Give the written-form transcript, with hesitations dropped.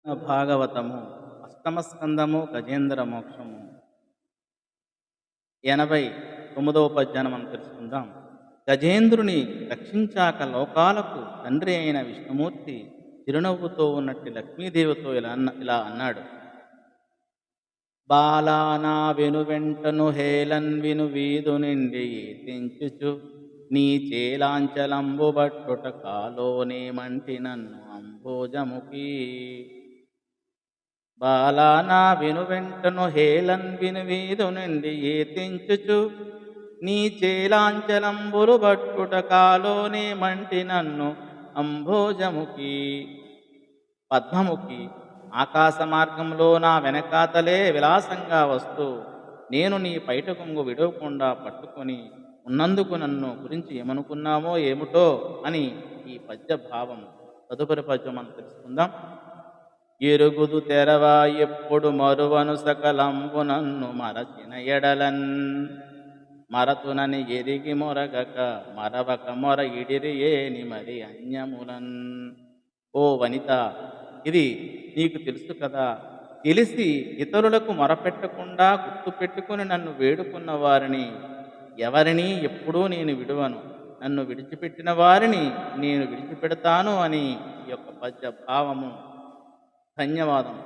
భాగవతము అష్టమ స్కందము గజేంద్ర మోక్షము 89వ పద్యాన్ని మనం తెలుసుకుందాం. గజేంద్రుని రక్షించాక లోకాలకు తండ్రి అయిన విష్ణుమూర్తి చిరునవ్వుతో ఉన్నట్టి లక్ష్మీదేవితో ఇలా అన్నాడు. బాలానా వెనువెంటను హేళన్ విను వీధు నిండి తెంచుచు నీ చేలాంచలంబు బట్టుట కాలోనే మంటి నన్ను అంబోజముఖీ. బాలానా వెనువెంటను హేళన్ విను వీధు నుండి తెంచుచు నీ చేలాంచలంబులు బట్టుట కాలోనే మంటి నన్ను అంబోజముఖి. పద్మముఖి, ఆకాశ మార్గంలో నా వెనకాతలే విలాసంగా వస్తూ నేను నీ పైట కొంగు విడవకుండా పట్టుకొని ఉన్నందుకు నన్ను గురించి ఏమనుకున్నామో ఏమిటో అని ఈ పద్య భావం. తదుపరి పద్యం మనం తెలుసుకుందాం. ఎరుగుదు తెరవా ఎప్పుడు మరువను సకలంబు నన్ను మరచిన ఎడలన్ మరతునని ఎరిగి మొరగక మరవక మొర ఇడిరి ఏని మరి అన్యములన్. ఓ వనిత, ఇది నీకు తెలుసు కదా. తెలిసి ఇతరులకు మొరపెట్టకుండా గుర్తుపెట్టుకుని నన్ను వేడుకున్న వారిని ఎవరినీ ఎప్పుడూ నేను విడువను. నన్ను విడిచిపెట్టిన వారిని నేను విడిచిపెడతాను అని ఈ యొక్క పద్య భావము. ధన్యవాదం.